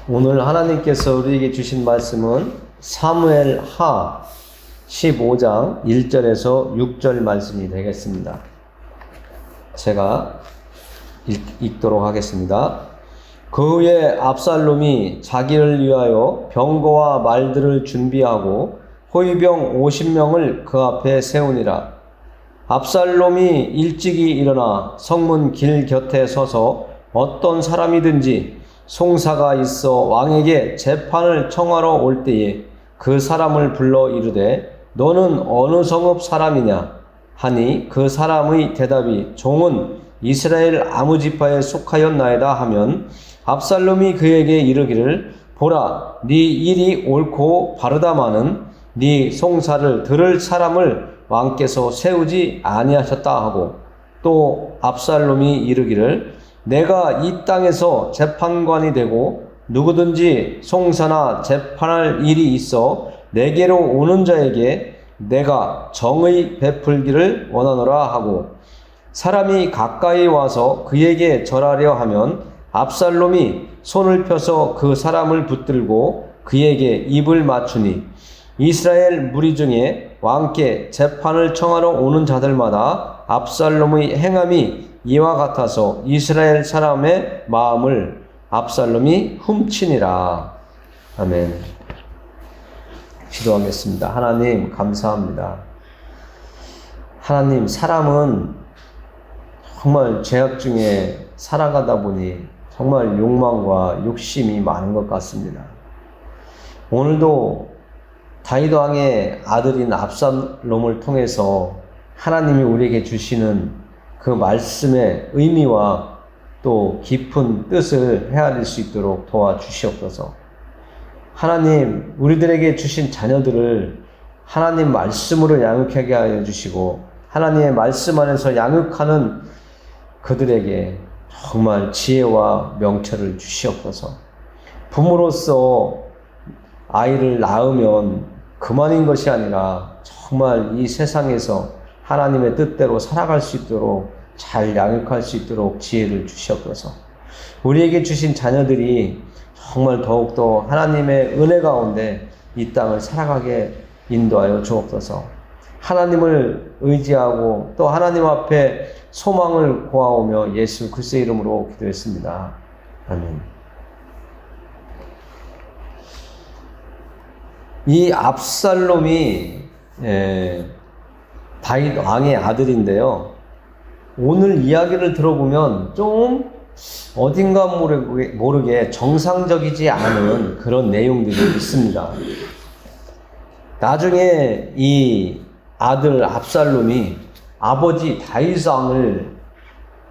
오늘 하나님께서 우리에게 주신 말씀은 사무엘하 15장 1절에서 6절 말씀이 되겠습니다. 제가 읽도록 하겠습니다. 그 후에 압살롬이 자기를 위하여 병거와 말들을 준비하고 호위병 50명을 그 앞에 세우니라. 압살롬이 일찍이 일어나 성문 길 곁에 서서 어떤 사람이든지 송사가 있어 왕에게 재판을 청하러 올 때에 그 사람을 불러 이르되 너는 어느 성읍 사람이냐 하니 그 사람의 대답이 종은 이스라엘 아무 지파에 속하였나이다 하면 압살롬이 그에게 이르기를 보라 네 일이 옳고 바르다마는 네 송사를 들을 사람을 왕께서 세우지 아니하셨다 하고 또 압살롬이 이르기를 내가 이 땅에서 재판관이 되고 누구든지 송사나 재판할 일이 있어 내게로 오는 자에게 내가 정의 베풀기를 원하노라 하고 사람이 가까이 와서 그에게 절하려 하면 압살롬이 손을 펴서 그 사람을 붙들고 그에게 입을 맞추니 이스라엘 무리 중에 왕께 재판을 청하러 오는 자들마다 압살롬의 행함이 이와 같아서 이스라엘 사람의 마음을 압살롬이 훔치니라. 아멘. 기도하겠습니다. 하나님 감사합니다. 하나님, 사람은 정말 죄악 중에 살아가다 보니 정말 욕망과 욕심이 많은 것 같습니다. 오늘도 다윗 왕의 아들인 압살롬을 통해서 하나님이 우리에게 주시는 그 말씀의 의미와 또 깊은 뜻을 헤아릴 수 있도록 도와주시옵소서. 하나님, 우리들에게 주신 자녀들을 하나님 말씀으로 양육하게 하여 주시고 하나님의 말씀 안에서 양육하는 그들에게 정말 지혜와 명철을 주시옵소서. 부모로서 아이를 낳으면 그만인 것이 아니라 정말 이 세상에서 하나님의 뜻대로 살아갈 수 있도록 잘 양육할 수 있도록 지혜를 주시옵소서. 우리에게 주신 자녀들이 정말 더욱더 하나님의 은혜 가운데 이 땅을 살아가게 인도하여 주옵소서. 하나님을 의지하고 또 하나님 앞에 소망을 고하오며 예수 그리스도의 이름으로 기도했습니다. 아멘. 이 압살롬이 다윗 왕의 아들인데요. 오늘 이야기를 들어보면 좀 어딘가 모르게 정상적이지 않은 그런 내용들이 있습니다. 나중에 이 아들 압살롬이 아버지 다윗 왕을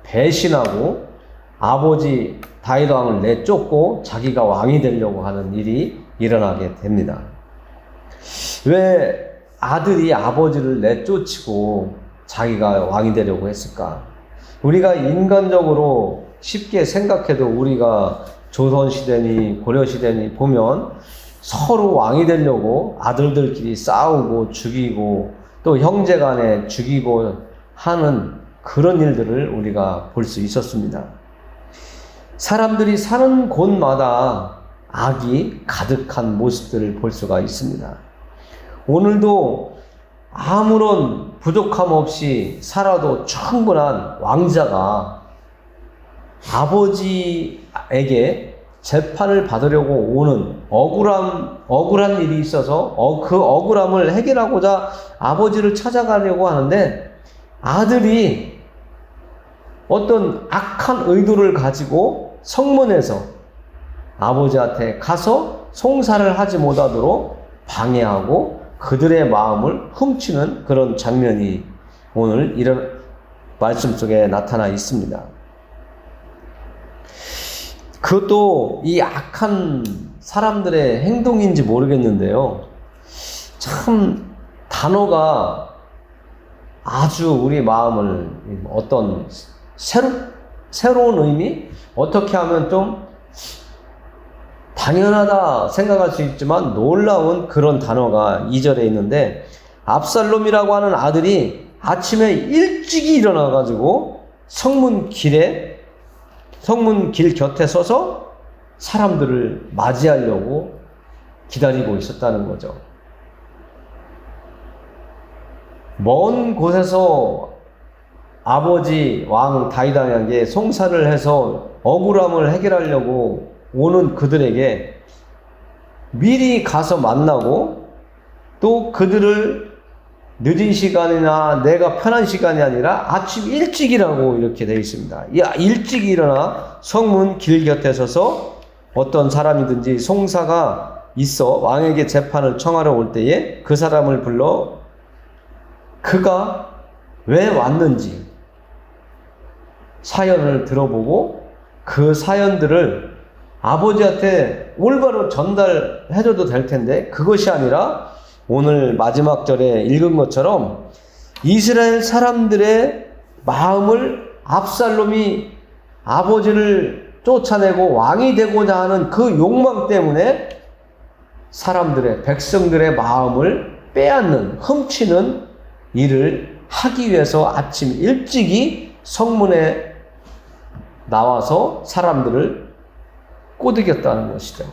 배신하고 아버지 다윗 왕을 내쫓고 자기가 왕이 되려고 하는 일이 일어나게 됩니다. 왜 아들이 아버지를 내쫓고 자기가 왕이 되려고 했을까? 우리가 인간적으로 쉽게 생각해도 우리가 조선시대니 고려시대니 보면 서로 왕이 되려고 아들들끼리 싸우고 죽이고 또 형제간에 죽이고 하는 그런 일들을 우리가 볼 수 있었습니다. 사람들이 사는 곳마다 악이 가득한 모습들을 볼 수가 있습니다. 오늘도 아무런 부족함 없이 살아도 충분한 왕자가 아버지에게 재판을 받으려고 오는 억울한 일이 있어서 그 억울함을 해결하고자 아버지를 찾아가려고 하는데 아들이 어떤 악한 의도를 가지고 성문에서 아버지한테 가서 송사를 하지 못하도록 방해하고 그들의 마음을 훔치는 그런 장면이 오늘 이런 말씀 속에 나타나 있습니다. 그것도 이 악한 사람들의 행동인지 모르겠는데요. 참 단어가 아주 우리 마음을 어떤 새로운 의미? 어떻게 하면 좀 당연하다 생각할 수 있지만 놀라운 그런 단어가 2절에 있는데 압살롬이라고 하는 아들이 아침에 일찍이 일어나가지고 성문 길 곁에 서서 사람들을 맞이하려고 기다리고 있었다는 거죠. 먼 곳에서 아버지 왕 다윗에게 송사를 해서 억울함을 해결하려고 오는 그들에게 미리 가서 만나고 또 그들을 늦은 시간이나 내가 편한 시간이 아니라 아침 일찍이라고 이렇게 되어 있습니다. 일찍 일어나 성문 길 곁에 서서 어떤 사람이든지 송사가 있어 왕에게 재판을 청하러 올 때에 그 사람을 불러 그가 왜 왔는지 사연을 들어보고 그 사연들을 아버지한테 올바로 전달해줘도 될 텐데 그것이 아니라 오늘 마지막 절에 읽은 것처럼 이스라엘 사람들의 마음을 압살롬이 아버지를 쫓아내고 왕이 되고자 하는 그 욕망 때문에 사람들의 백성들의 마음을 빼앗는 훔치는 일을 하기 위해서 아침 일찍이 성문에 나와서 사람들을 꼬드겼다는 것이죠.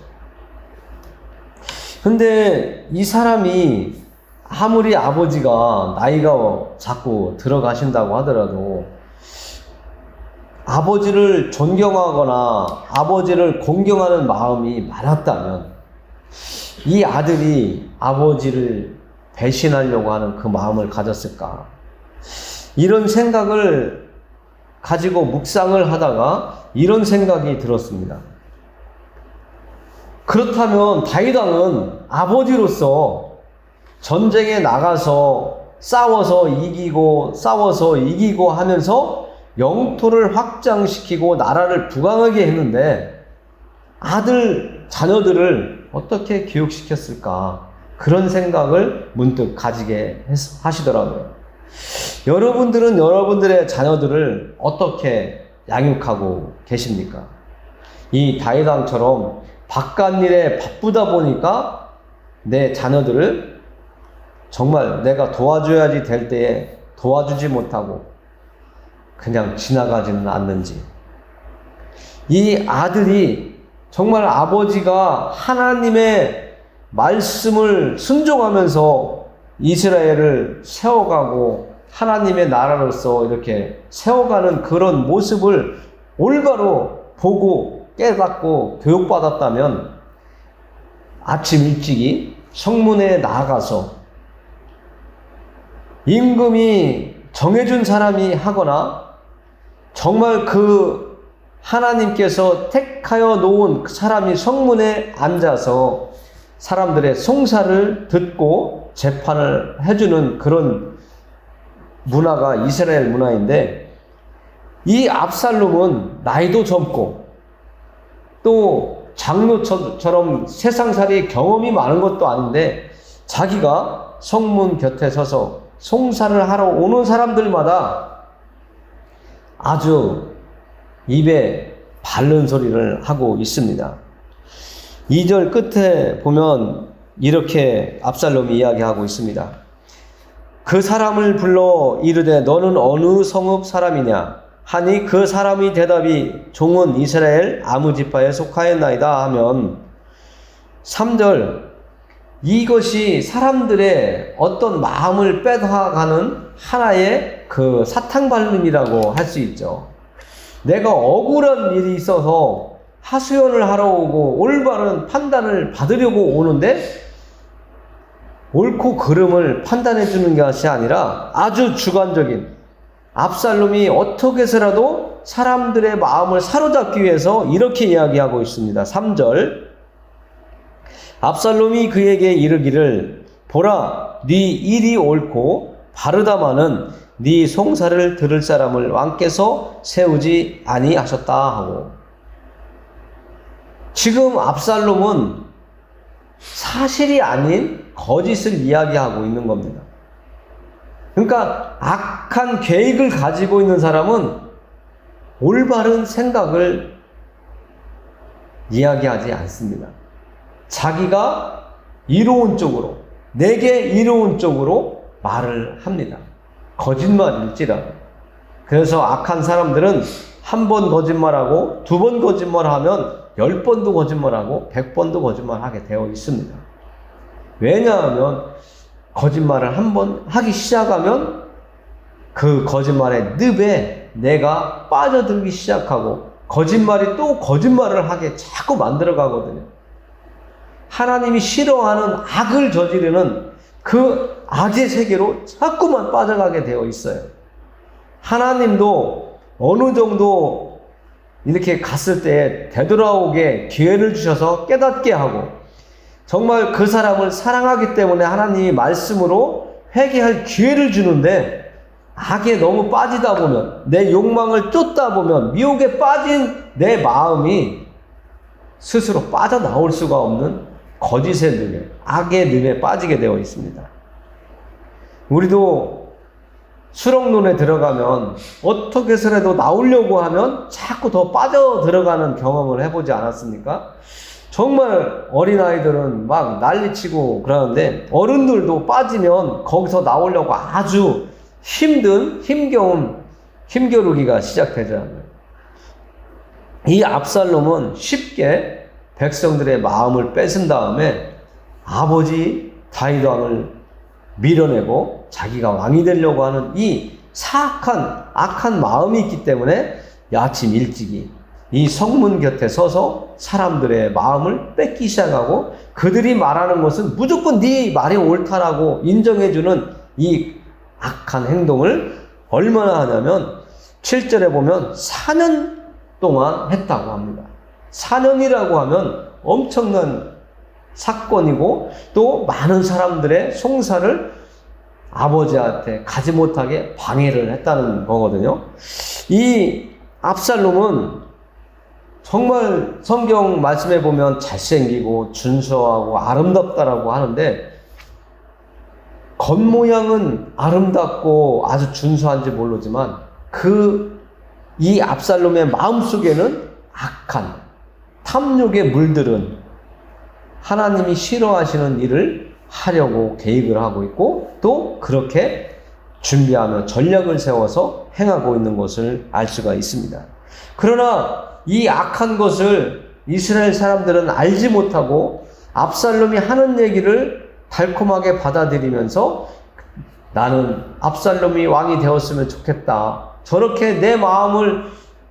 근데 이 사람이 아무리 아버지가 나이가 자꾸 들어가신다고 하더라도 아버지를 존경하거나 아버지를 공경하는 마음이 많았다면 이 아들이 아버지를 배신하려고 하는 그 마음을 가졌을까? 이런 생각을 가지고 묵상을 하다가 이런 생각이 들었습니다. 그렇다면 다윗 왕은 아버지로서 전쟁에 나가서 싸워서 이기고 하면서 영토를 확장시키고 나라를 부강하게 했는데 아들 자녀들을 어떻게 교육시켰을까? 그런 생각을 문득 가지게 하시더라고요. 여러분들은 여러분들의 자녀들을 어떻게 양육하고 계십니까? 이 다윗 왕처럼 바깥일에 바쁘다 보니까 내 자녀들을 정말 내가 도와줘야지 될 때에 도와주지 못하고 그냥 지나가지는 않는지, 이 아들이 정말 아버지가 하나님의 말씀을 순종하면서 이스라엘을 세워가고 하나님의 나라로서 이렇게 세워가는 그런 모습을 올바로 보고 깨닫고 교육받았다면 아침 일찍이 성문에 나가서 임금이 정해준 사람이 하거나 정말 그 하나님께서 택하여 놓은 그 사람이 성문에 앉아서 사람들의 송사를 듣고 재판을 해주는 그런 문화가 이스라엘 문화인데, 이 압살롬은 나이도 젊고 또 장로처럼 세상살이 경험이 많은 것도 아닌데 자기가 성문 곁에 서서 송사를 하러 오는 사람들마다 아주 입에 바른 소리를 하고 있습니다. 2절 끝에 보면 이렇게 압살롬이 이야기하고 있습니다. 그 사람을 불러 이르되 너는 어느 성읍 사람이냐 하니 그 사람의 대답이 종은 이스라엘 아무 지파에 속하였나이다 하면 3절, 이것이 사람들의 어떤 마음을 빼앗아가는 하나의 그 사탕발림이라고 할 수 있죠. 내가 억울한 일이 있어서 하소연을 하러 오고 올바른 판단을 받으려고 오는데 옳고 그름을 판단해 주는 것이 아니라 아주 주관적인, 압살롬이 어떻게 해서라도 사람들의 마음을 사로잡기 위해서 이렇게 이야기하고 있습니다. 3절, 압살롬이 그에게 이르기를 보라 네 일이 옳고 바르다마는 네 송사를 들을 사람을 왕께서 세우지 아니하셨다 하고, 지금 압살롬은 사실이 아닌 거짓을 이야기하고 있는 겁니다. 그러니까 악한 계획을 가지고 있는 사람은 올바른 생각을 이야기하지 않습니다. 자기가 이로운 쪽으로, 내게 이로운 쪽으로 말을 합니다. 거짓말일지라도. 그래서 악한 사람들은 한 번 거짓말하고 두 번 거짓말하면 10번도 거짓말하고 100번도 거짓말하게 되어 있습니다. 왜냐하면 거짓말을 한번 하기 시작하면 그 거짓말의 늪에 내가 빠져들기 시작하고 거짓말이 또 거짓말을 하게 자꾸 만들어 가거든요. 하나님이 싫어하는 악을 저지르는 그 악의 세계로 자꾸만 빠져가게 되어 있어요. 하나님도 어느 정도 이렇게 갔을 때 되돌아오게 기회를 주셔서 깨닫게 하고 정말 그 사람을 사랑하기 때문에 하나님이 말씀으로 회개할 기회를 주는데 악에 너무 빠지다 보면 내 욕망을 쫓다 보면 미혹에 빠진 내 마음이 스스로 빠져나올 수가 없는 거짓의 늪에 악의 늪에 빠지게 되어 있습니다. 우리도 수렁론에 들어가면 어떻게 해서라도 나오려고 하면 자꾸 더 빠져 들어가는 경험을 해보지 않았습니까? 정말 어린아이들은 막 난리치고 그러는데 어른들도 빠지면 거기서 나오려고 아주 힘겨루기가 시작되잖아요. 이 압살롬은 쉽게 백성들의 마음을 뺏은 다음에 아버지 다윗 왕을 밀어내고 자기가 왕이 되려고 하는 이 악한 마음이 있기 때문에 아침 일찍이 이 성문 곁에 서서 사람들의 마음을 뺏기 시작하고 그들이 말하는 것은 무조건 네 말이 옳다라고 인정해주는 이 악한 행동을 얼마나 하냐면 7절에 보면 4년 동안 했다고 합니다. 4년이라고 하면 엄청난 사건이고 또 많은 사람들의 송사를 아버지한테 가지 못하게 방해를 했다는 거거든요. 이 압살롬은 정말 성경 말씀에 보면 잘생기고 준수하고 아름답다라고 하는데 겉모양은 아름답고 아주 준수한지 모르지만 이 압살롬의 마음속에는 악한 탐욕에 물들은 하나님이 싫어하시는 일을 하려고 계획을 하고 있고 또 그렇게 준비하며 전략을 세워서 행하고 있는 것을 알 수가 있습니다. 그러나 이 악한 것을 이스라엘 사람들은 알지 못하고 압살롬이 하는 얘기를 달콤하게 받아들이면서 나는 압살롬이 왕이 되었으면 좋겠다. 저렇게 내 마음을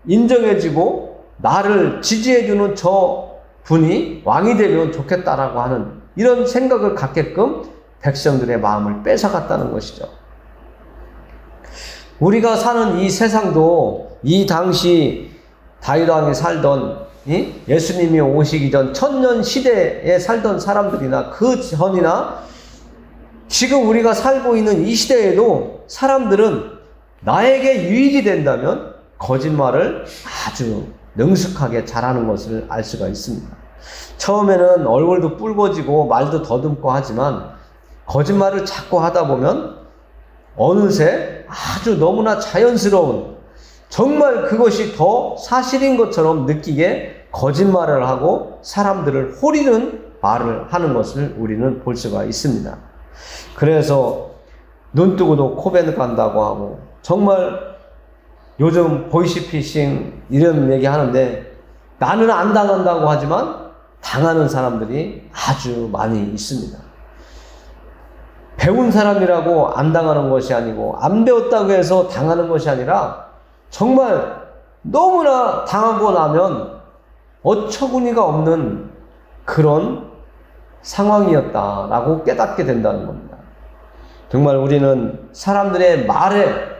인정해주고 나를 지지해주는 저 분이 왕이 되면 좋겠다라고 하는 이런 생각을 갖게끔 백성들의 마음을 뺏어갔다는 것이죠. 우리가 사는 이 세상도 이 당시 다윗 왕이 살던 예수님이 오시기 전 천년 시대에 살던 사람들이나 그 전이나 지금 우리가 살고 있는 이 시대에도 사람들은 나에게 유익이 된다면 거짓말을 아주 능숙하게 잘하는 것을 알 수가 있습니다. 처음에는 얼굴도 붉어지고 말도 더듬고 하지만 거짓말을 자꾸 하다 보면 어느새 아주 너무나 자연스러운 정말 그것이 더 사실인 것처럼 느끼게 거짓말을 하고 사람들을 호리는 말을 하는 것을 우리는 볼 수가 있습니다. 그래서 눈 뜨고도 코벤 간다고 하고 정말 요즘 보이시피싱 이런 얘기 하는데 나는 안 당한다고 하지만 당하는 사람들이 아주 많이 있습니다. 배운 사람이라고 안 당하는 것이 아니고 안 배웠다고 해서 당하는 것이 아니라 정말 너무나 당하고 나면 어처구니가 없는 그런 상황이었다라고 깨닫게 된다는 겁니다. 정말 우리는 사람들의 말에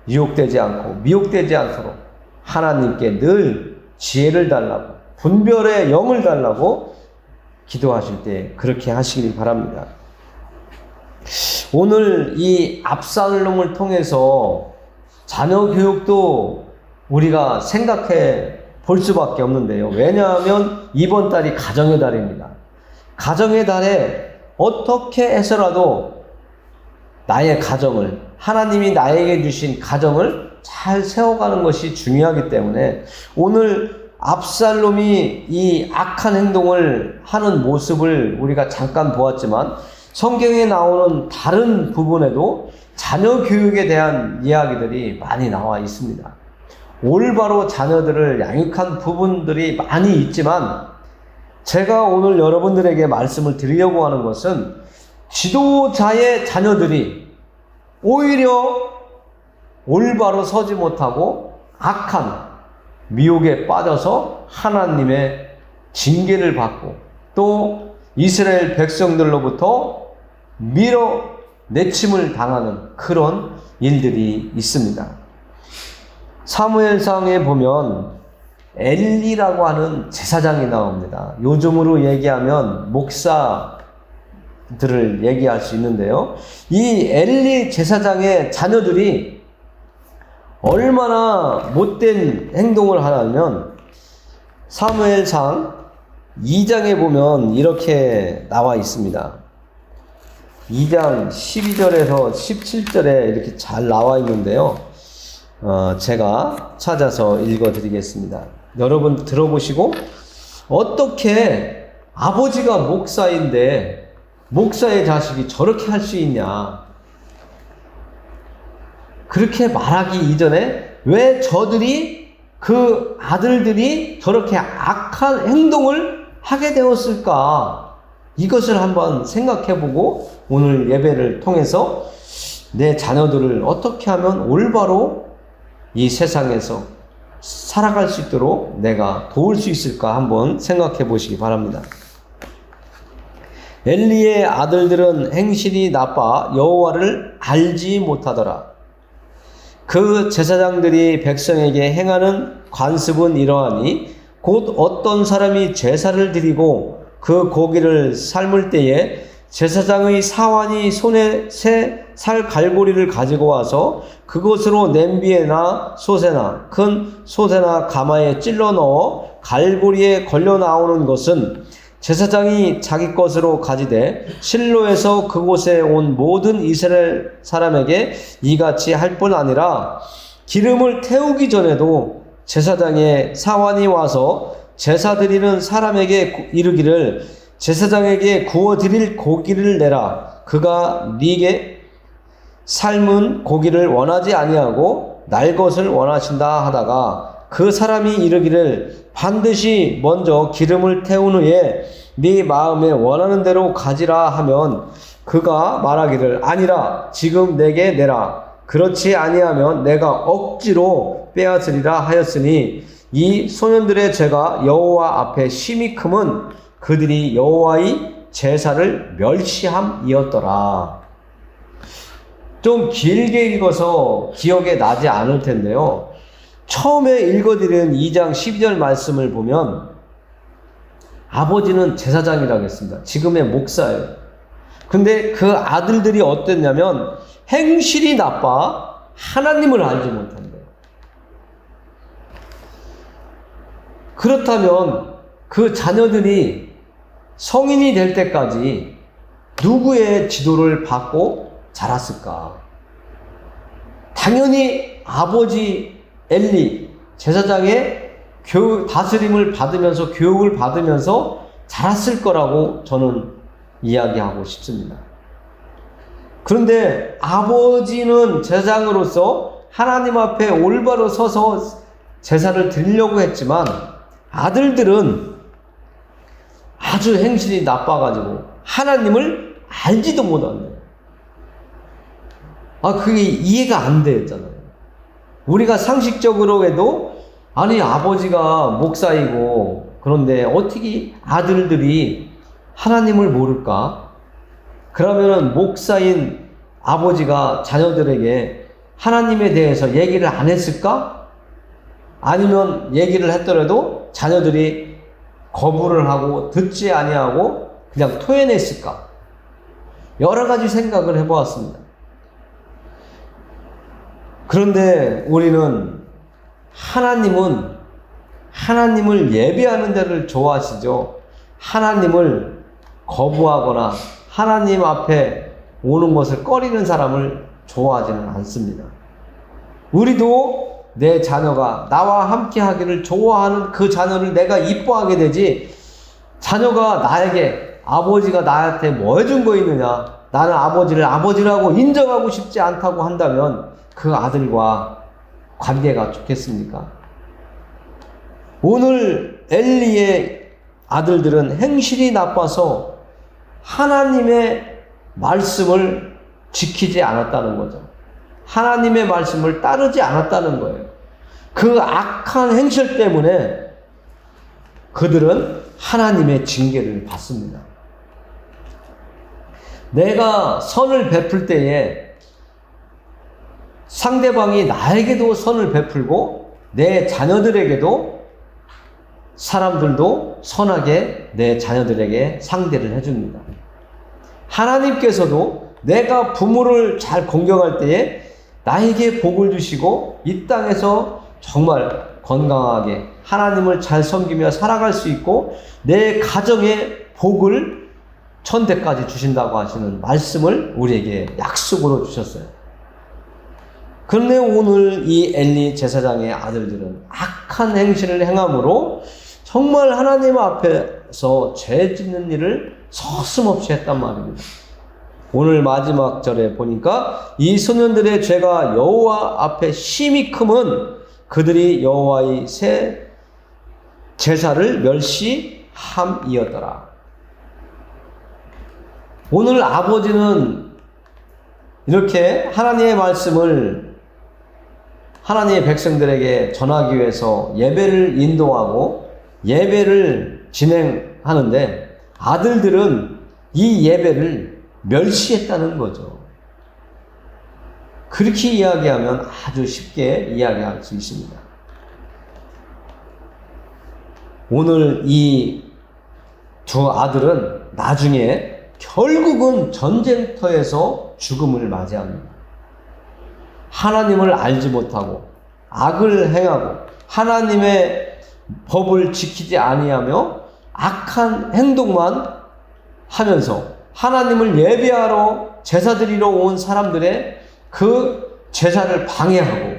유혹되지 않고 미혹되지 않도록 하나님께 늘 지혜를 달라고 분별의 영을 달라고 기도하실 때 그렇게 하시길 바랍니다. 오늘 이 압살롬을 통해서 자녀 교육도 우리가 생각해 볼 수밖에 없는데요. 왜냐하면 이번 달이 가정의 달입니다. 가정의 달에 어떻게 해서라도 나의 가정을 하나님이 나에게 주신 가정을 잘 세워가는 것이 중요하기 때문에 오늘 압살롬이 이 악한 행동을 하는 모습을 우리가 잠깐 보았지만 성경에 나오는 다른 부분에도 자녀 교육에 대한 이야기들이 많이 나와 있습니다. 올바로 자녀들을 양육한 부분들이 많이 있지만, 제가 오늘 여러분들에게 말씀을 드리려고 하는 것은 지도자의 자녀들이 오히려 올바로 서지 못하고 악한 미혹에 빠져서 하나님의 징계를 받고 또 이스라엘 백성들로부터 밀어내침을 당하는 그런 일들이 있습니다. 사무엘상에 보면 엘리라고 하는 제사장이 나옵니다. 요즘으로 얘기하면 목사들을 얘기할 수 있는데요. 이 엘리 제사장의 자녀들이 얼마나 못된 행동을 하냐면 사무엘상 2장에 보면 이렇게 나와 있습니다. 2장 12절에서 17절에 이렇게 잘 나와 있는데요. 제가 찾아서 읽어드리겠습니다. 여러분 들어보시고, 어떻게 아버지가 목사인데 목사의 자식이 저렇게 할 수 있냐, 그렇게 말하기 이전에 왜 저들이, 그 아들들이 저렇게 악한 행동을 하게 되었을까, 이것을 한번 생각해보고 오늘 예배를 통해서 내 자녀들을 어떻게 하면 올바로 이 세상에서 살아갈 수 있도록 내가 도울 수 있을까 한번 생각해 보시기 바랍니다. 엘리의 아들들은 행실이 나빠 여호와를 알지 못하더라. 그 제사장들이 백성에게 행하는 관습은 이러하니 곧 어떤 사람이 제사를 드리고 그 고기를 삶을 때에 제사장의 사환이 손에 새 살 갈고리를 가지고 와서 그것으로 냄비에나 솥에나 큰 솥에나 가마에 찔러 넣어 갈고리에 걸려 나오는 것은 제사장이 자기 것으로 가지되 실로에서 그곳에 온 모든 이스라엘 사람에게 이같이 할 뿐 아니라 기름을 태우기 전에도 제사장의 사환이 와서 제사 드리는 사람에게 이르기를 제사장에게 구워 드릴 고기를 내라. 그가 네게 삶은 고기를 원하지 아니하고 날 것을 원하신다 하다가 그 사람이 이르기를 반드시 먼저 기름을 태운 후에 네 마음에 원하는 대로 가지라 하면 그가 말하기를 아니라 지금 내게 내라. 그렇지 아니하면 내가 억지로 빼앗으리라 하였으니 이 소년들의 죄가 여호와 앞에 심히 크면 그들이 여호와의 제사를 멸시함이었더라. 좀 길게 읽어서 기억에 나지 않을 텐데요. 처음에 읽어드린 2장 12절 말씀을 보면 아버지는 제사장이라고 했습니다. 지금의 목사예요. 근데 그 아들들이 어땠냐면 행실이 나빠 하나님을 알지 못한대요. 그렇다면 그 자녀들이 성인이 될 때까지 누구의 지도를 받고 자랐을까? 당연히 아버지 엘리 제사장의 다스림을 받으면서 교육을 받으면서 자랐을 거라고 저는 이야기하고 싶습니다. 그런데 아버지는 제사장으로서 하나님 앞에 올바로 서서 제사를 드리려고 했지만 아들들은 아주 행실이 나빠가지고 하나님을 알지도 못한대요. 그게 이해가 안 되었잖아요. 우리가 상식적으로 해도 아니 아버지가 목사이고 그런데 어떻게 아들들이 하나님을 모를까? 그러면은 목사인 아버지가 자녀들에게 하나님에 대해서 얘기를 안 했을까? 아니면 얘기를 했더라도 자녀들이 거부를 하고 듣지 아니하고 그냥 토해냈을까? 여러 가지 생각을 해보았습니다. 그런데 우리는 하나님은 하나님을 예배하는 데를 좋아하시죠. 하나님을 거부하거나 하나님 앞에 오는 것을 꺼리는 사람을 좋아하지는 않습니다. 우리도 내 자녀가 나와 함께 하기를 좋아하는 그 자녀를 내가 이뻐하게 되지, 자녀가 나에게 아버지가 나한테 뭐 해준 거 있느냐, 나는 아버지를 아버지라고 인정하고 싶지 않다고 한다면 그 아들과 관계가 좋겠습니까? 오늘 엘리의 아들들은 행실이 나빠서 하나님의 말씀을 지키지 않았다는 거죠. 하나님의 말씀을 따르지 않았다는 거예요. 그 악한 행실 때문에 그들은 하나님의 징계를 받습니다. 내가 선을 베풀 때에 상대방이 나에게도 선을 베풀고 내 자녀들에게도 사람들도 선하게 내 자녀들에게 상대를 해줍니다. 하나님께서도 내가 부모를 잘 공경할 때에 나에게 복을 주시고 이 땅에서 정말 건강하게 하나님을 잘 섬기며 살아갈 수 있고 내 가정에 복을 천대까지 주신다고 하시는 말씀을 우리에게 약속으로 주셨어요. 그런데 오늘 이 엘리 제사장의 아들들은 악한 행실을 행함으로 정말 하나님 앞에서 죄 짓는 일을 서슴없이 했단 말입니다. 오늘 마지막 절에 보니까 이 소년들의 죄가 여호와 앞에 심히 크면 그들이 여호와의 새 제사를 멸시함이었더라. 오늘 아버지는 이렇게 하나님의 말씀을 하나님의 백성들에게 전하기 위해서 예배를 인도하고 예배를 진행하는데 아들들은 이 예배를 멸시했다는 거죠. 그렇게 이야기하면 아주 쉽게 이야기할 수 있습니다. 오늘 이 두 아들은 나중에 결국은 전쟁터에서 죽음을 맞이합니다. 하나님을 알지 못하고 악을 행하고 하나님의 법을 지키지 아니하며 악한 행동만 하면서 하나님을 예배하러 제사 드리러 온 사람들의 그 제사를 방해하고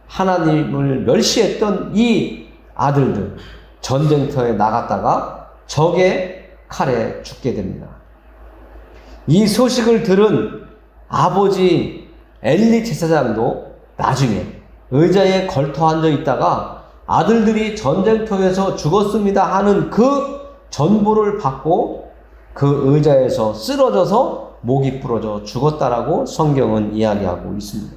하나님을 멸시했던 이 아들들 전쟁터에 나갔다가 적의 칼에 죽게 됩니다. 이 소식을 들은 아버지 엘리 제사장도 나중에 의자에 걸터 앉아 있다가 아들들이 전쟁터에서 죽었습니다 하는 그 전보를 받고 그 의자에서 쓰러져서 목이 부러져 죽었다라고 성경은 이야기하고 있습니다.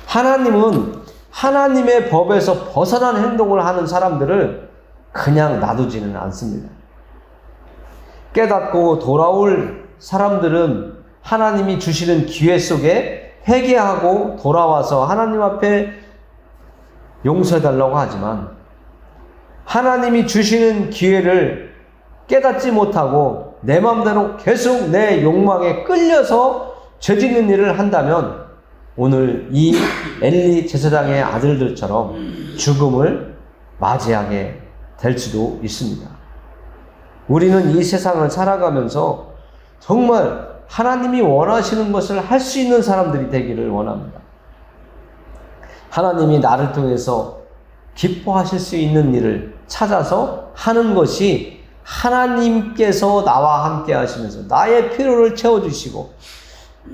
하나님은 하나님의 법에서 벗어난 행동을 하는 사람들을 그냥 놔두지는 않습니다. 깨닫고 돌아올 사람들은 하나님이 주시는 기회 속에 회개하고 돌아와서 하나님 앞에 용서해달라고 하지만 하나님이 주시는 기회를 깨닫지 못하고 내 마음대로 계속 내 욕망에 끌려서 죄짓는 일을 한다면 오늘 이 엘리 제사장의 아들들처럼 죽음을 맞이하게 될 수도 있습니다. 우리는 이 세상을 살아가면서 정말 하나님이 원하시는 것을 할 수 있는 사람들이 되기를 원합니다. 하나님이 나를 통해서 기뻐하실 수 있는 일을 찾아서 하는 것이 하나님께서 나와 함께 하시면서 나의 필요를 채워주시고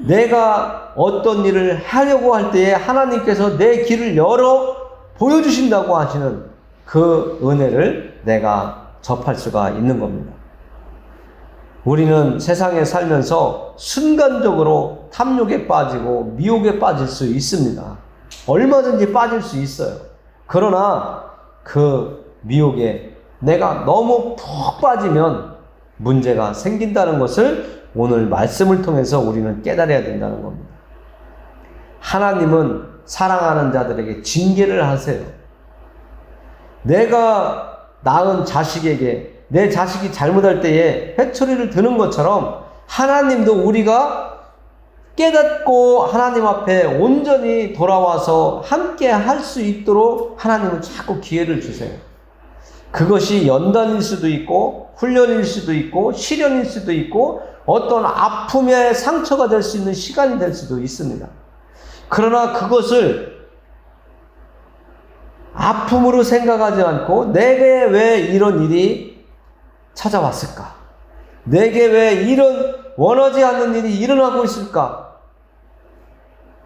내가 어떤 일을 하려고 할 때에 하나님께서 내 길을 열어 보여주신다고 하시는 그 은혜를 내가 접할 수가 있는 겁니다. 우리는 세상에 살면서 순간적으로 탐욕에 빠지고 미혹에 빠질 수 있습니다. 얼마든지 빠질 수 있어요. 그러나 그 미혹에 내가 너무 푹 빠지면 문제가 생긴다는 것을 오늘 말씀을 통해서 우리는 깨달아야 된다는 겁니다. 하나님은 사랑하는 자들에게 징계를 하세요. 내가 낳은 자식에게 내 자식이 잘못할 때에 회초리를 드는 것처럼 하나님도 우리가 깨닫고 하나님 앞에 온전히 돌아와서 함께 할 수 있도록 하나님은 자꾸 기회를 주세요. 그것이 연단일 수도 있고 훈련일 수도 있고 시련일 수도 있고 어떤 아픔의 상처가 될 수 있는 시간이 될 수도 있습니다. 그러나 그것을 아픔으로 생각하지 않고 내게 왜 이런 일이 찾아왔을까? 내게 왜 이런 원하지 않는 일이 일어나고 있을까?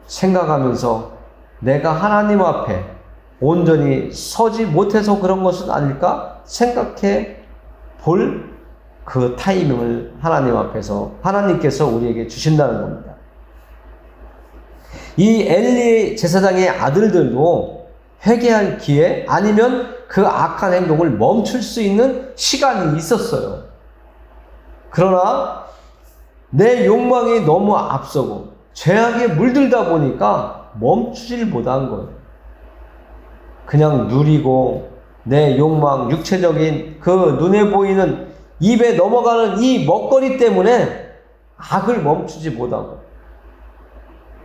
생각하면서 내가 하나님 앞에 온전히 서지 못해서 그런 것은 아닐까 생각해 볼 그 타이밍을 하나님 앞에서 하나님께서 우리에게 주신다는 겁니다. 이 엘리 제사장의 아들들도 회개할 기회 아니면 그 악한 행동을 멈출 수 있는 시간이 있었어요. 그러나 내 욕망이 너무 앞서고 죄악에 물들다 보니까 멈추질 못한 거예요. 그냥 누리고 내 욕망, 육체적인 그 눈에 보이는 입에 넘어가는 이 먹거리 때문에 악을 멈추지 못하고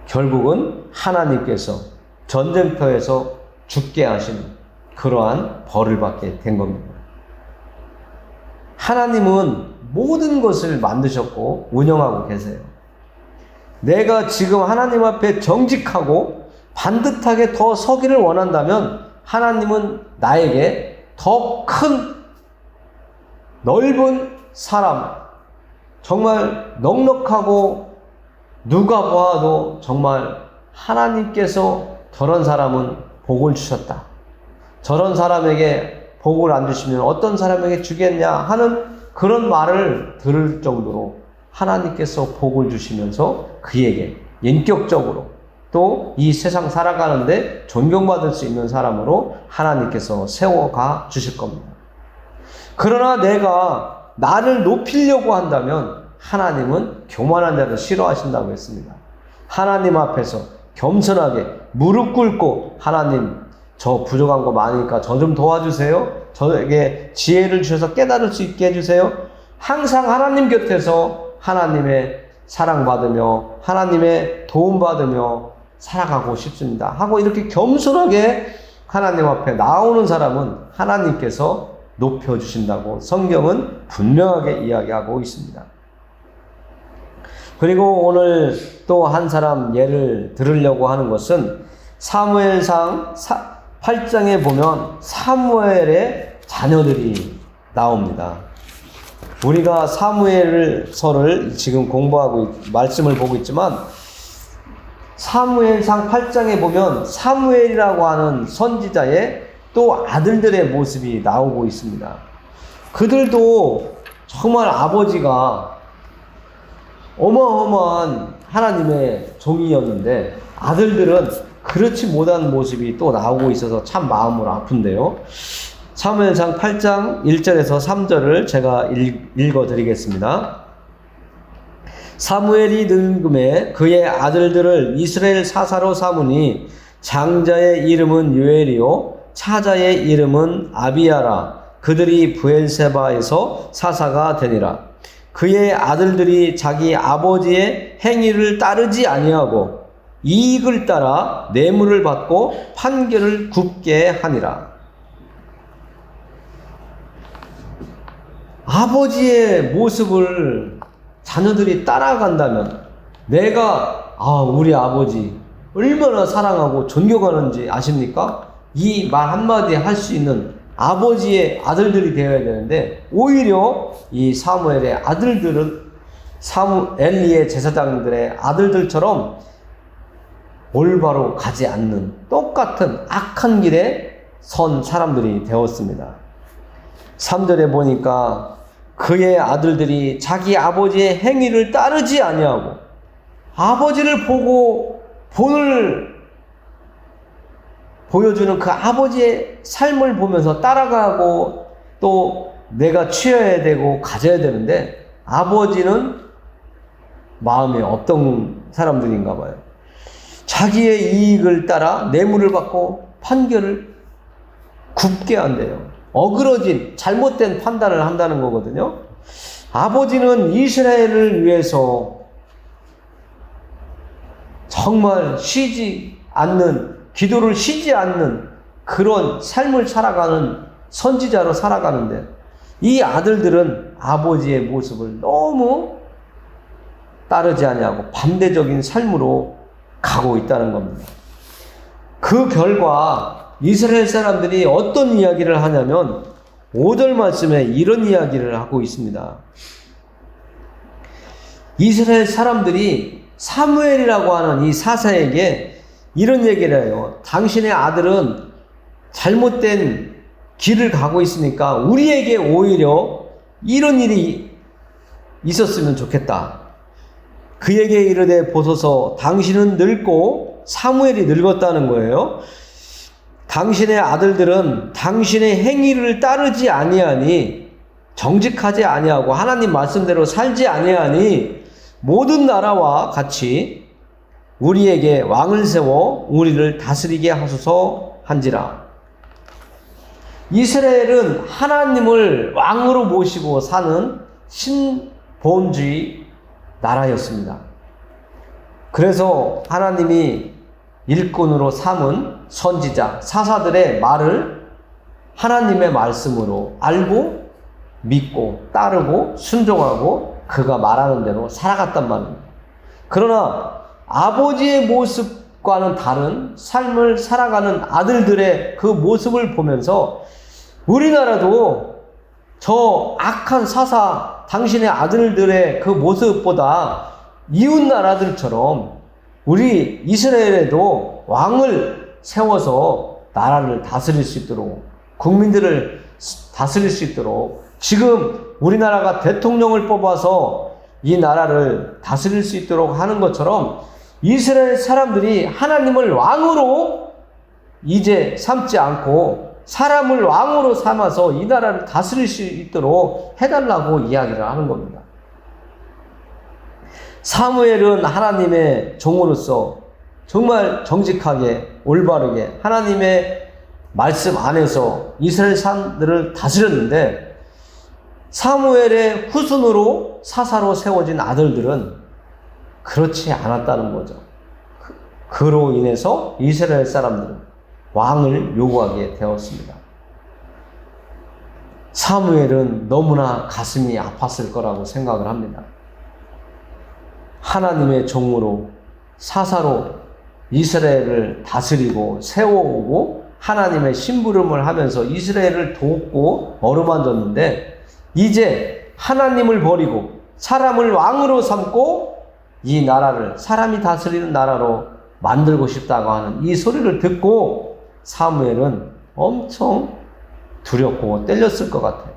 결국은 하나님께서 전쟁터에서 죽게 하신 그러한 벌을 받게 된 겁니다. 하나님은 모든 것을 만드셨고 운영하고 계세요. 내가 지금 하나님 앞에 정직하고 반듯하게 더 서기를 원한다면 하나님은 나에게 더 큰 넓은 사람, 정말 넉넉하고 누가 보아도 정말 하나님께서 저런 사람은 복을 주셨다. 저런 사람에게 복을 안 주시면 어떤 사람에게 주겠냐 하는 그런 말을 들을 정도로 하나님께서 복을 주시면서 그에게 인격적으로 또 이 세상 살아가는데 존경받을 수 있는 사람으로 하나님께서 세워가 주실 겁니다. 그러나 내가 나를 높이려고 한다면 하나님은 교만한 자를 싫어하신다고 했습니다. 하나님 앞에서 겸손하게 무릎 꿇고 하나님 저 부족한 거 많으니까 저 좀 도와주세요. 저에게 지혜를 주셔서 깨달을 수 있게 해주세요. 항상 하나님 곁에서 하나님의 사랑받으며 하나님의 도움받으며 살아가고 싶습니다 하고 이렇게 겸손하게 하나님 앞에 나오는 사람은 하나님께서 높여주신다고 성경은 분명하게 이야기하고 있습니다. 그리고 오늘 또 한 사람 예를 들으려고 하는 것은 사무엘상 8장에 보면 사무엘의 자녀들이 나옵니다. 우리가 사무엘서를 지금 공부하고 말씀을 보고 있지만 사무엘상 8장에 보면 사무엘이라고 하는 선지자의 또 아들들의 모습이 나오고 있습니다. 그들도 정말 아버지가 어마어마한 하나님의 종이었는데 아들들은 그렇지 못한 모습이 또 나오고 있어서 참 마음을 아픈데요. 사무엘상 8장 1절에서 3절을 제가 읽어드리겠습니다. 사무엘이 늙음에 그의 아들들을 이스라엘 사사로 삼으니 장자의 이름은 요엘이요 차자의 이름은 아비야라. 그들이 브엘세바에서 사사가 되니라. 그의 아들들이 자기 아버지의 행위를 따르지 아니하고 이익을 따라 뇌물을 받고 판결을 굽게 하니라. 아버지의 모습을 자녀들이 따라간다면 내가 우리 아버지 얼마나 사랑하고 존경하는지 아십니까? 이 말 한마디 할 수 있는 아버지의 아들들이 되어야 되는데 오히려 이 사무엘의 아들들은 엘리의 제사장들의 아들들처럼 올바로 가지 않는 똑같은 악한 길에 선 사람들이 되었습니다. 3절에 보니까 그의 아들들이 자기 아버지의 행위를 따르지 아니하고 아버지를 보고 본을 보여주는 그 아버지의 삶을 보면서 따라가고 또 내가 취해야 되고 가져야 되는데 아버지는 마음에 없던 사람들인가 봐요. 자기의 이익을 따라 뇌물을 받고 판결을 굽게 한대요. 어그러진 잘못된 판단을 한다는 거거든요. 아버지는 이스라엘을 위해서 정말 쉬지 않는 기도를 쉬지 않는 그런 삶을 살아가는 선지자로 살아가는데 이 아들들은 아버지의 모습을 너무 따르지 아니하고 반대적인 삶으로 가고 있다는 겁니다. 그 결과 이스라엘 사람들이 어떤 이야기를 하냐면 5절 말씀에 이런 이야기를 하고 있습니다. 이스라엘 사람들이 사무엘이라고 하는 이 사사에게 이런 얘기를 해요. 당신의 아들은 잘못된 길을 가고 있으니까 우리에게 오히려 이런 일이 있었으면 좋겠다. 그에게 이르되 보소서 당신은 늙고 사무엘이 늙었다는 거예요. 당신의 아들들은 당신의 행위를 따르지 아니하니 정직하지 아니하고 하나님 말씀대로 살지 아니하니 모든 나라와 같이 우리에게 왕을 세워 우리를 다스리게 하소서 한지라. 이스라엘은 하나님을 왕으로 모시고 사는 신본주의 나라였습니다. 그래서 하나님이 일꾼으로 삼은 선지자, 사사들의 말을 하나님의 말씀으로 알고 믿고 따르고 순종하고 그가 말하는 대로 살아갔단 말입니다. 그러나 아버지의 모습과는 다른 삶을 살아가는 아들들의 그 모습을 보면서 우리나라도 저 악한 사사 당신의 아들들의 그 모습보다 이웃 나라들처럼 우리 이스라엘에도 왕을 세워서 나라를 다스릴 수 있도록 국민들을 다스릴 수 있도록 지금 우리나라가 대통령을 뽑아서 이 나라를 다스릴 수 있도록 하는 것처럼 이스라엘 사람들이 하나님을 왕으로 이제 삼지 않고 사람을 왕으로 삼아서 이 나라를 다스릴 수 있도록 해달라고 이야기를 하는 겁니다. 사무엘은 하나님의 종으로서 정말 정직하게 올바르게 하나님의 말씀 안에서 이스라엘 사람들을 다스렸는데 사무엘의 후손으로 사사로 세워진 아들들은 그렇지 않았다는 거죠. 그로 인해서 이스라엘 사람들은 왕을 요구하게 되었습니다. 사무엘은 너무나 가슴이 아팠을 거라고 생각을 합니다. 하나님의 종으로 사사로 이스라엘을 다스리고 세워오고 하나님의 심부름을 하면서 이스라엘을 돕고 어루만졌는데 이제 하나님을 버리고 사람을 왕으로 삼고 이 나라를 사람이 다스리는 나라로 만들고 싶다고 하는 이 소리를 듣고 사무엘은 엄청 두렵고 떨렸을 것 같아요.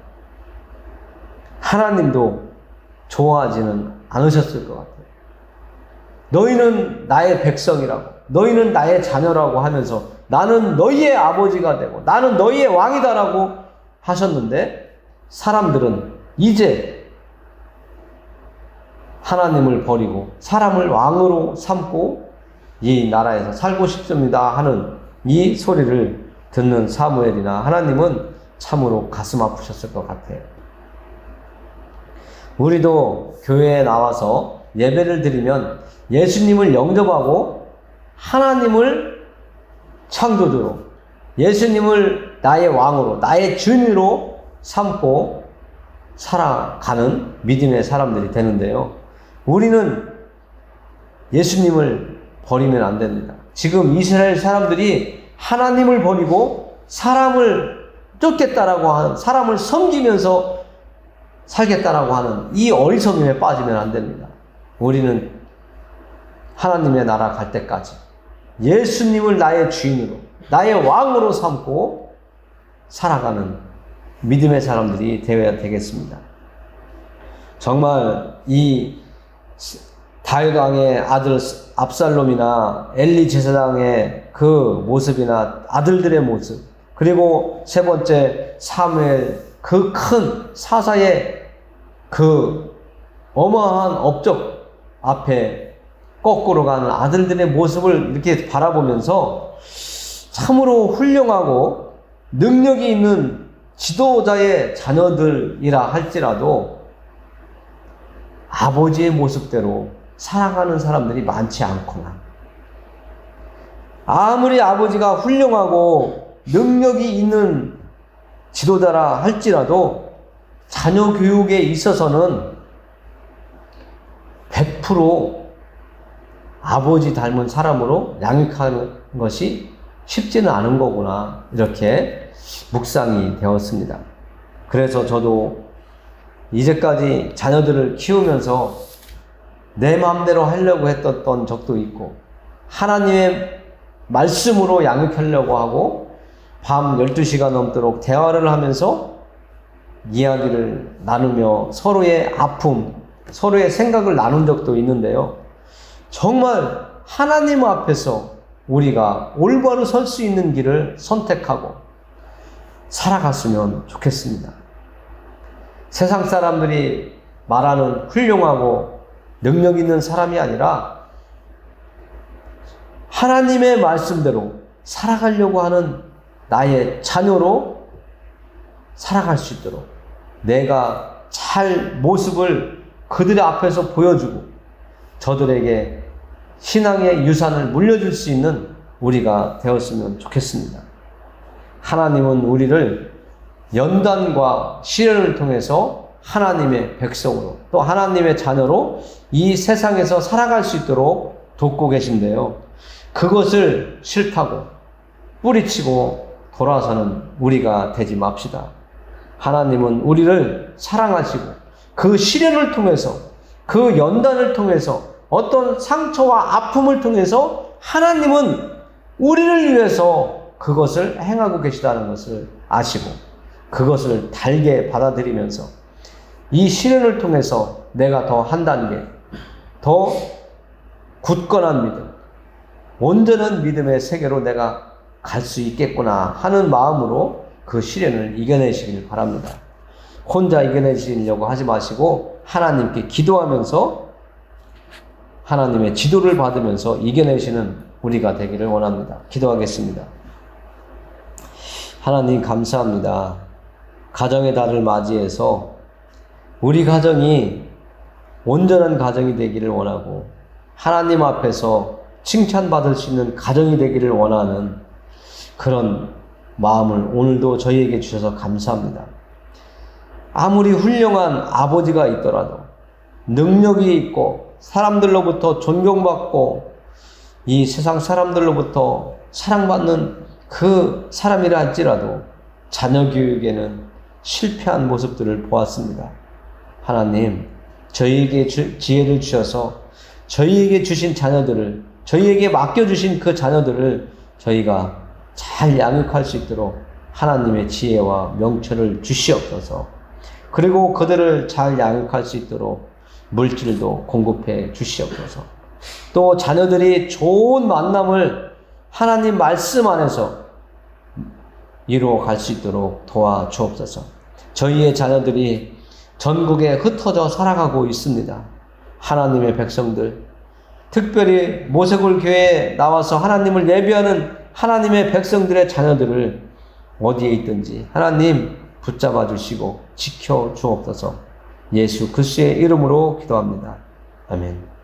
하나님도 좋아하지는 않으셨을 것 같아요. 너희는 나의 백성이라고, 너희는 나의 자녀라고 하면서 나는 너희의 아버지가 되고 나는 너희의 왕이다라고 하셨는데 사람들은 이제 하나님을 버리고 사람을 왕으로 삼고 이 나라에서 살고 싶습니다 하는 이 소리를 듣는 사무엘이나 하나님은 참으로 가슴 아프셨을 것 같아요. 우리도 교회에 나와서 예배를 드리면 예수님을 영접하고 하나님을 창조주로 예수님을 나의 왕으로 나의 주인으로 삼고 살아가는 믿음의 사람들이 되는데요. 우리는 예수님을 버리면 안 됩니다. 지금 이스라엘 사람들이 하나님을 버리고 사람을 쫓겠다라고 하는, 사람을 섬기면서 살겠다라고 하는 이 어리석음에 빠지면 안 됩니다. 우리는 하나님의 나라 갈 때까지 예수님을 나의 주인으로 나의 왕으로 삼고 살아가는 믿음의 사람들이 되어야 되겠습니다. 정말 이 다윗 왕의 아들 압살롬이나 엘리 제사장의 그 모습이나 아들들의 모습, 그리고 세 번째 사무엘 그 큰 사사의 그 어마어마한 업적 앞에 거꾸로 가는 아들들의 모습을 이렇게 바라보면서 참으로 훌륭하고 능력이 있는 지도자의 자녀들이라 할지라도 아버지의 모습대로 살아가는 사람들이 많지 않구나. 아무리 아버지가 훌륭하고 능력이 있는 지도자라 할지라도 자녀 교육에 있어서는 100% 아버지 닮은 사람으로 양육하는 것이 쉽지는 않은 거구나. 이렇게 묵상이 되었습니다. 그래서 저도 이제까지 자녀들을 키우면서 내 마음대로 하려고 했던 적도 있고 하나님의 말씀으로 양육하려고 하고 밤 12시가 넘도록 대화를 하면서 이야기를 나누며 서로의 아픔, 서로의 생각을 나눈 적도 있는데요. 정말 하나님 앞에서 우리가 올바로 설 수 있는 길을 선택하고 살아갔으면 좋겠습니다. 세상 사람들이 말하는 훌륭하고 능력 있는 사람이 아니라 하나님의 말씀대로 살아가려고 하는 나의 자녀로 살아갈 수 있도록 내가 잘 모습을 그들의 앞에서 보여주고 저들에게 신앙의 유산을 물려줄 수 있는 우리가 되었으면 좋겠습니다. 하나님은 우리를 연단과 시련을 통해서 하나님의 백성으로 또 하나님의 자녀로 이 세상에서 살아갈 수 있도록 돕고 계신데요. 그것을 싫다고 뿌리치고 돌아서는 우리가 되지 맙시다. 하나님은 우리를 사랑하시고 그 시련을 통해서 그 연단을 통해서 어떤 상처와 아픔을 통해서 하나님은 우리를 위해서 그것을 행하고 계시다는 것을 아시고 그것을 달게 받아들이면서 이 시련을 통해서 내가 더 한 단계 더 굳건한 믿음, 온전한 믿음의 세계로 내가 갈 수 있겠구나 하는 마음으로 그 시련을 이겨내시길 바랍니다. 혼자 이겨내시려고 하지 마시고 하나님께 기도하면서 하나님의 지도를 받으면서 이겨내시는 우리가 되기를 원합니다. 기도하겠습니다. 하나님 감사합니다. 가정의 달을 맞이해서 우리 가정이 온전한 가정이 되기를 원하고 하나님 앞에서 칭찬받을 수 있는 가정이 되기를 원하는 그런 마음을 오늘도 저희에게 주셔서 감사합니다. 아무리 훌륭한 아버지가 있더라도 능력이 있고 사람들로부터 존경받고 이 세상 사람들로부터 사랑받는 그 사람이라 할지라도 자녀 교육에는 실패한 모습들을 보았습니다. 하나님, 저희에게 지혜를 주셔서 저희에게 주신 자녀들을, 저희에게 맡겨주신 그 자녀들을 저희가 잘 양육할 수 있도록 하나님의 지혜와 명철을 주시옵소서. 그리고 그들을 잘 양육할 수 있도록 물질도 공급해 주시옵소서. 또 자녀들이 좋은 만남을 하나님 말씀 안에서 이루어 갈 수 있도록 도와주옵소서. 저희의 자녀들이 전국에 흩어져 살아가고 있습니다. 하나님의 백성들, 특별히 모세골 교회에 나와서 하나님을 예배하는 하나님의 백성들의 자녀들을 어디에 있든지 하나님 붙잡아 주시고 지켜 주옵소서. 예수 그리스도의 이름으로 기도합니다. 아멘.